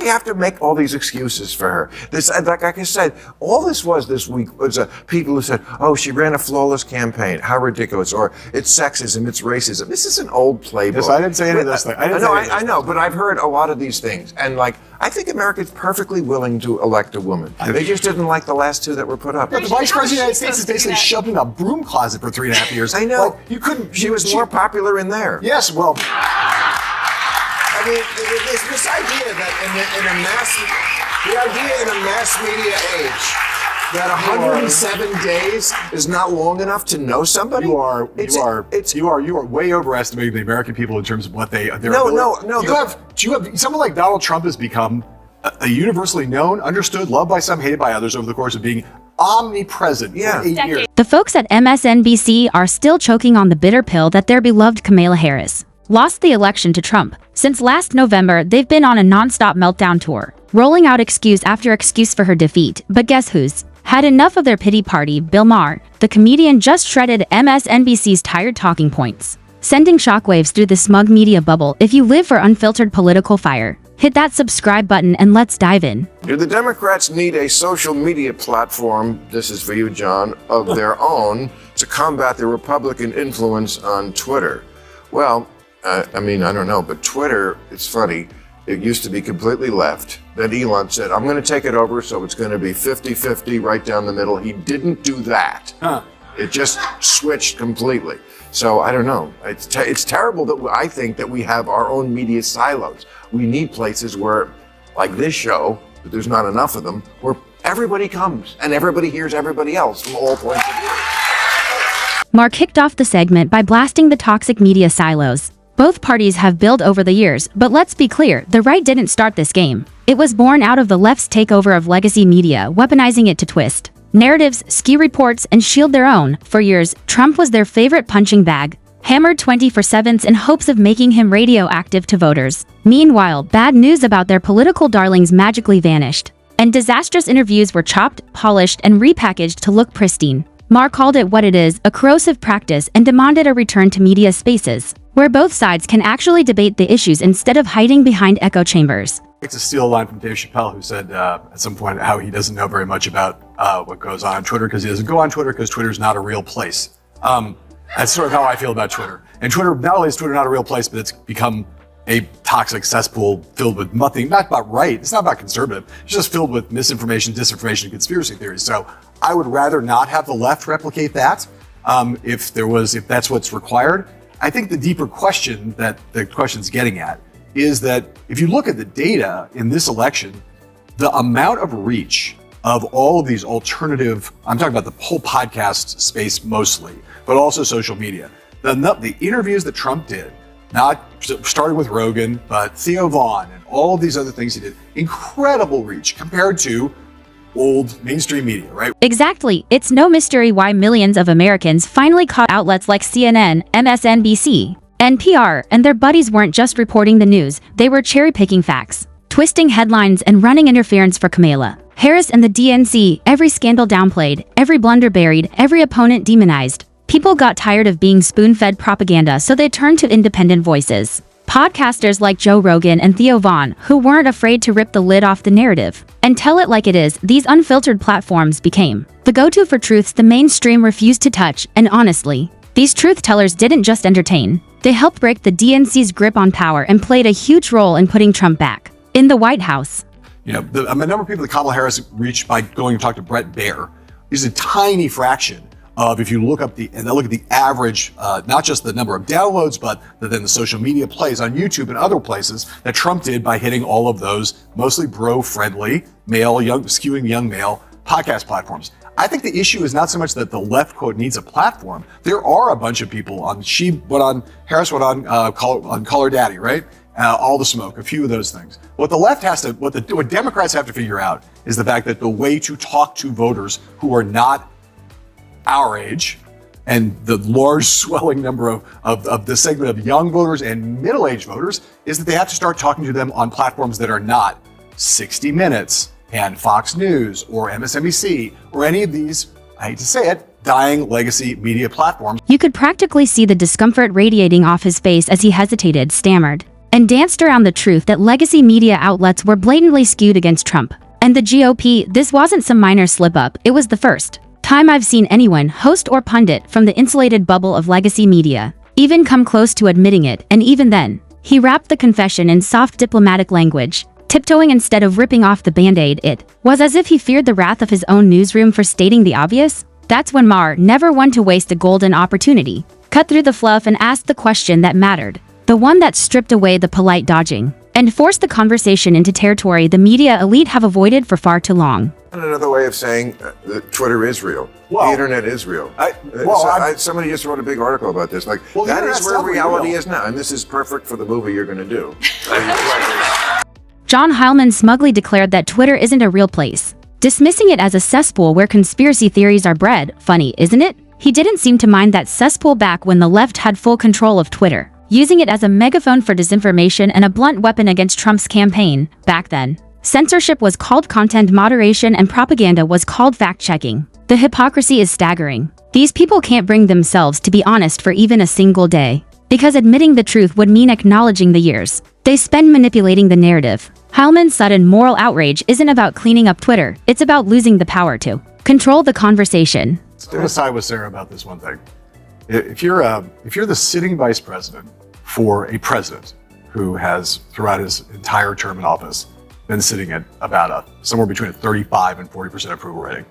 You have to make all these excuses for her. This, like I said, all this was this week was people who said, "Oh, she ran a flawless campaign. How ridiculous!" Or it's sexism, it's racism. This is an old playbook. Yes, I didn't say any of those things. I know, but I've heard a lot of these things, and I think America's perfectly willing to elect a woman. They just didn't like the last two that were put up. The Vice President of the United States is basically shoved in a broom closet for 3.5 years. I know. You couldn't. She was more popular in there. Yes, well. I mean, this idea that in a mass media age, that 107 days is not long enough to know somebody. You are way overestimating the American people in terms of what they. No. You have someone like Donald Trump has become a universally known, understood, loved by some, hated by others over the course of being omnipresent for 8 years. The folks at MSNBC are still choking on the bitter pill that their beloved Kamala Harris lost the election to Trump. Since last November, they've been on a non-stop meltdown tour, rolling out excuse after excuse for her defeat. But guess who's had enough of their pity party? Bill Maher, the comedian, just shredded MSNBC's tired talking points, sending shockwaves through the smug media bubble. If you live for unfiltered political fire, hit that subscribe button and let's dive in. The Democrats need a social media platform, this is for you, John, of their own to combat the Republican influence on Twitter. Well, I don't know, but Twitter, it's funny, it used to be completely left. Then Elon said, I'm going to take it over, so it's going to be 50-50 right down the middle. He didn't do that. It just switched completely. So I don't know. It's terrible that I think that we have our own media silos. We need places where, like this show, but there's not enough of them, where everybody comes and everybody hears everybody else from all points of view. Maher kicked off the segment by blasting the toxic media silos both parties have built over the years, but let's be clear, the right didn't start this game. It was born out of the left's takeover of legacy media, weaponizing it to twist narratives, skew reports, and shield their own. For years, Trump was their favorite punching bag, hammered 24/7 in hopes of making him radioactive to voters. Meanwhile, bad news about their political darlings magically vanished, and disastrous interviews were chopped, polished, and repackaged to look pristine. Maher called it what it is, a corrosive practice, and demanded a return to media spaces, where both sides can actually debate the issues instead of hiding behind echo chambers. I'd like to steal a line from Dave Chappelle, who said at some point how he doesn't know very much about what goes on Twitter because he doesn't go on Twitter because Twitter's not a real place. That's sort of how I feel about Twitter. And Twitter, not only is Twitter not a real place, but it's become a toxic cesspool filled with nothing, not about right, it's not about conservative, it's just filled with misinformation, disinformation, and conspiracy theories. So I would rather not have the left replicate that if that's what's required. I think the deeper question that the question's getting at is that if you look at the data in this election, the amount of reach of all of these alternative, I'm talking about the whole podcast space mostly, but also social media, the interviews that Trump did, not starting with Rogan, but Theo Vaughn and all of these other things he did, incredible reach compared to old mainstream media, right? Exactly. It's no mystery why millions of Americans finally caught outlets like CNN, MSNBC, NPR, and their buddies weren't just reporting the news, they were cherry-picking facts, twisting headlines, and running interference for Kamala Harris and the DNC. Every scandal downplayed, every blunder buried, every opponent demonized. People got tired of being spoon-fed propaganda, so they turned to independent voices. Podcasters like Joe Rogan and Theo Vaughn, who weren't afraid to rip the lid off the narrative and tell it like it is. These unfiltered platforms became the go-to for truths the mainstream refused to touch, and honestly, these truth-tellers didn't just entertain. They helped break the DNC's grip on power and played a huge role in putting Trump back in the White House. You know, the number of people that Kamala Harris reached by going to talk to Brett Baer is a tiny fraction of, if you look at the average, not just the number of downloads, but then the social media plays on YouTube and other places that Trump did by hitting all of those mostly bro-friendly, skewing young male podcast platforms. I think the issue is not so much that the left, quote, needs a platform. There are a bunch of people on, Harris went on Call Her Daddy, right? All the Smoke, a few of those things. What the left has to, what Democrats have to figure out is the fact that the way to talk to voters who are not our age, and the large swelling number of the segment of young voters and middle-aged voters, is that they have to start talking to them on platforms that are not 60 Minutes and Fox News or MSNBC or any of these, I hate to say it, dying legacy media platforms. You could practically see the discomfort radiating off his face as he hesitated, stammered, and danced around the truth that legacy media outlets were blatantly skewed against Trump and the GOP. This wasn't some minor slip-up, it was the first time I've seen anyone, host or pundit, from the insulated bubble of legacy media even come close to admitting it, and even then, he wrapped the confession in soft diplomatic language, tiptoeing instead of ripping off the band-aid. It was as if he feared the wrath of his own newsroom for stating the obvious. That's when Maher, never one to waste a golden opportunity, cut through the fluff and asked the question that mattered, the one that stripped away the polite dodging, and forced the conversation into territory the media elite have avoided for far too long. And another way of saying that Twitter is real. Well, the internet is real. Somebody just wrote a big article about this. Like, that is where reality is now. And this is perfect for the movie you're going to do. John Heilemann smugly declared that Twitter isn't a real place, dismissing it as a cesspool where conspiracy theories are bred. Funny, isn't it? He didn't seem to mind that cesspool back when the left had full control of Twitter, using it as a megaphone for disinformation and a blunt weapon against Trump's campaign. Back then, censorship was called content moderation and propaganda was called fact-checking. The hypocrisy is staggering. These people can't bring themselves to be honest for even a single day, because admitting the truth would mean acknowledging the years they spend manipulating the narrative. Heilemann's sudden moral outrage isn't about cleaning up Twitter, it's about losing the power to control the conversation. I'm going to side with Sarah about this one thing. If you're the sitting vice president for a president who has, throughout his entire term in office, been sitting at about somewhere between a 35 and 40% approval rating.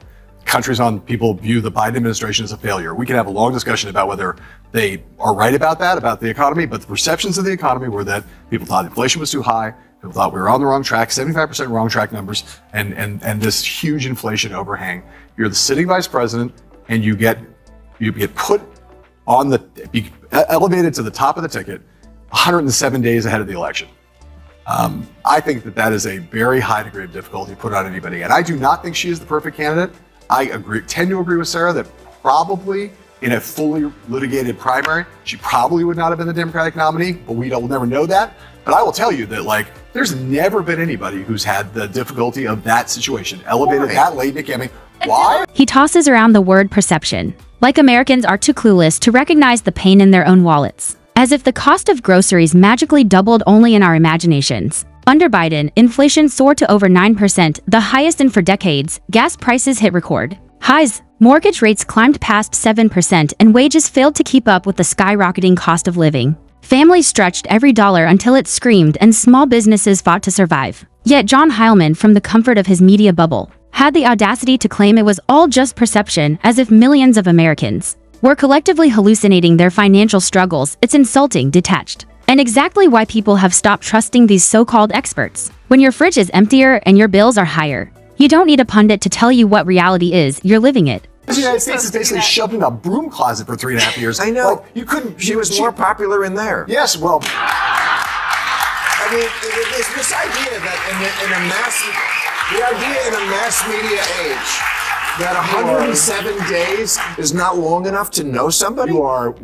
People view the Biden administration as a failure. We can have a long discussion about whether they are right about that, about the economy, but the perceptions of the economy were that people thought inflation was too high, people thought we were on the wrong track, 75% wrong track numbers, and this huge inflation overhang. You're the sitting vice president, and you get put on elevated to the top of the ticket 107 days ahead of the election. I think that is a very high degree of difficulty put on anybody, and I do not think she is the perfect candidate. I tend to agree with Sarah that probably in a fully litigated primary, she probably would not have been the Democratic nominee, but we'll never know that. But I will tell you that, there's never been anybody who's had the difficulty of that situation, elevated that late in the campaign. Why? He tosses around the word perception, like Americans are too clueless to recognize the pain in their own wallets, as if the cost of groceries magically doubled only in our imaginations. Under Biden, inflation soared to over 9%, the highest in 4 decades. Gas prices hit record highs. Mortgage rates climbed past 7%, and wages failed to keep up with the skyrocketing cost of living. Families stretched every dollar until it screamed, and small businesses fought to survive. Yet John Heilemann, from the comfort of his media bubble, had the audacity to claim it was all just perception, as if millions of Americans were collectively hallucinating their financial struggles. It's insulting, detached, and exactly why people have stopped trusting these so-called experts. When your fridge is emptier and your bills are higher, you don't need a pundit to tell you what reality is, you're living it. The United States is basically shoved in a broom closet for 3.5 years. I know. You couldn't. She was more popular in there. Yes, well. I mean, it's this idea that in a mass media age, that 107 days is not long enough to know somebody. You are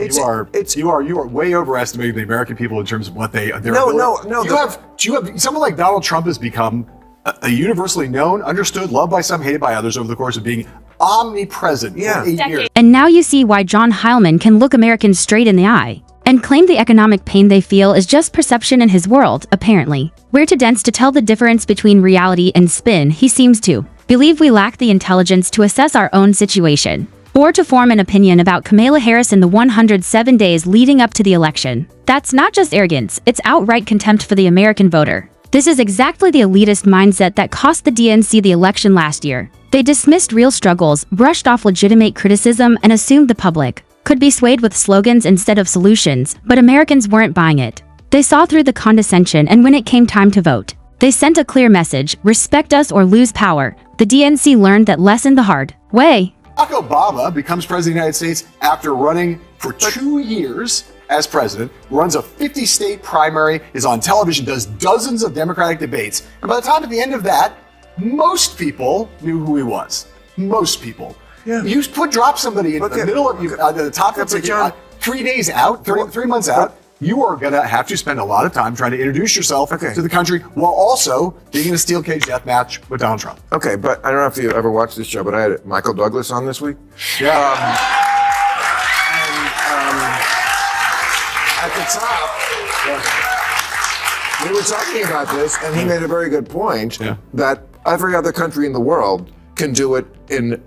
way overestimating the American people in terms of what their ability. No. You have someone like Donald Trump has become a universally known, understood, loved by some, hated by others over the course of being omnipresent for 8 years. And now you see why John Heilemann can look Americans straight in the eye and claim the economic pain they feel is just perception in his world. Apparently, we're too dense to tell the difference between reality and spin. He seems to believe we lack the intelligence to assess our own situation, or to form an opinion about Kamala Harris in the 107 days leading up to the election. That's not just arrogance, it's outright contempt for the American voter. This is exactly the elitist mindset that cost the DNC the election last year. They dismissed real struggles, brushed off legitimate criticism, and assumed the public could be swayed with slogans instead of solutions, but Americans weren't buying it. They saw through the condescension, and when it came time to vote, they sent a clear message: respect us or lose power. The DNC learned that lesson the hard way. Barack Obama becomes president of the United States after running for 2 years as president, runs a 50-state primary, is on television, does dozens of Democratic debates, and by the time at the end of that, most people knew who he was. Most people. Yeah. You drop somebody in the middle of the top of the ticket, 3 days out, 3 months out. You are going to have to spend a lot of time trying to introduce yourself to the country while also being in a steel cage death match with Donald Trump. Okay, but I don't know if you ever watched this show, but I had Michael Douglas on this week. Yeah. At the top, We were talking about this, and he made a very good point that every other country in the world can do it in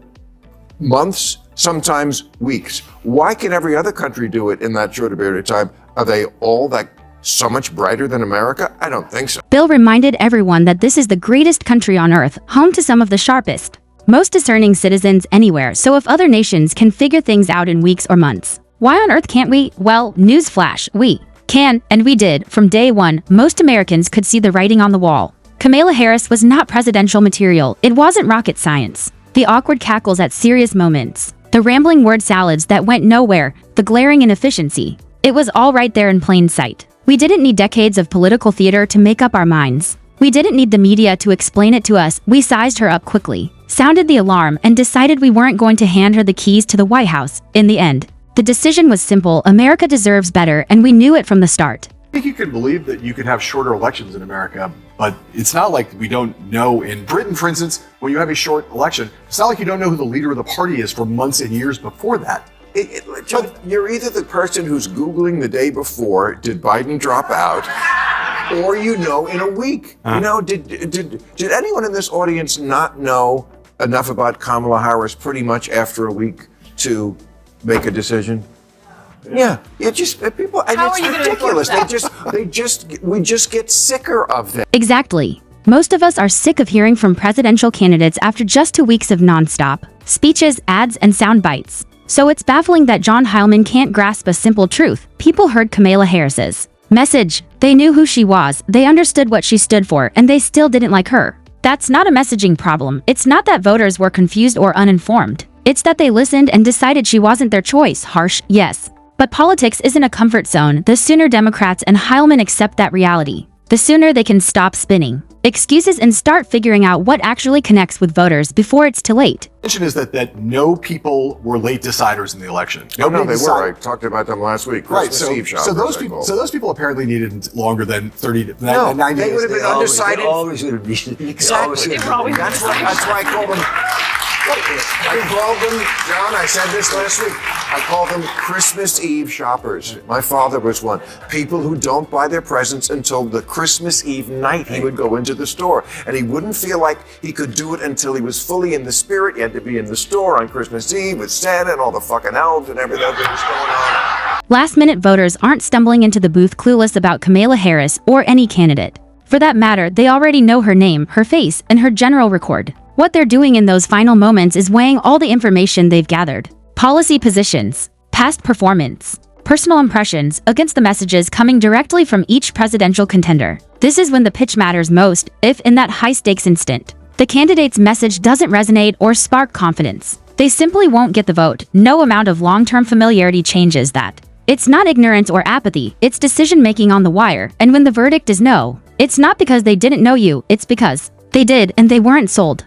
months, sometimes weeks. Why can every other country do it in that short a period of time? Are they all like so much brighter than America? I don't think so. Bill reminded everyone that this is the greatest country on earth, home to some of the sharpest, most discerning citizens anywhere, so if other nations can figure things out in weeks or months, why on earth can't we? Well, newsflash, we can, and we did. From day one, most Americans could see the writing on the wall. Kamala Harris was not presidential material. It wasn't rocket science. The awkward cackles at serious moments, the rambling word salads that went nowhere, the glaring inefficiency. It was all right there in plain sight. We didn't need decades of political theater to make up our minds. We didn't need the media to explain it to us. We sized her up quickly, sounded the alarm, and decided we weren't going to hand her the keys to the White House. In the end, the decision was simple. America deserves better, and we knew it from the start. I think you can believe that you could have shorter elections in America, but it's not like we don't know. In Britain, for instance, when you have a short election, it's not like you don't know who the leader of the party is for months and years before that. John, you're either the person who's Googling the day before, did Biden drop out, or you know in a week. You know, did anyone in this audience not know enough about Kamala Harris pretty much after a week to make a decision? Yeah, it just people, and How it's are you gonna ridiculous. enforce We just get sicker of them. Exactly. Most of us are sick of hearing from presidential candidates after just 2 weeks of nonstop speeches, ads, and sound bites. So it's baffling that John Heilman can't grasp a simple truth. People heard Kamala Harris's message. They knew who she was, they understood what she stood for, and they still didn't like her. That's not a messaging problem. It's not that voters were confused or uninformed. It's that they listened and decided she wasn't their choice. Harsh, yes. But politics isn't a comfort zone. The sooner Democrats and Heilman accept that reality, the sooner they can stop spinning excuses and start figuring out what actually connects with voters before it's too late. The mention is that no people were late deciders in the election. No, they Nobody were. I decided. talked about them last week. Right, Christmas Eve shoppers, so those I people, call so them. those people apparently needed longer than 30 to No, 90 they days. would have been undecided. Always would have been. Exactly. They were always That's why I call them. I called them, John, I said this last week, I call them Christmas Eve shoppers. My father was one. People who don't buy their presents until the Christmas Eve night. He would go into the store, and he wouldn't feel like he could do it until he was fully in the spirit. He had to be in the store on Christmas Eve with Santa and all the fucking elves and everything that was going on. Last-minute voters aren't stumbling into the booth clueless about Kamala Harris or any candidate. For that matter, they already know her name, her face, and her general record. What they're doing in those final moments is weighing all the information they've gathered. Policy positions, past performance, personal impressions against the messages coming directly from each presidential contender. This is when the pitch matters most, if in that high-stakes instant the candidate's message doesn't resonate or spark confidence, they simply won't get the vote. No amount of long-term familiarity changes that. It's not ignorance or apathy, it's decision-making on the wire, and when the verdict is no, it's not because they didn't know you, it's because they did and they weren't sold.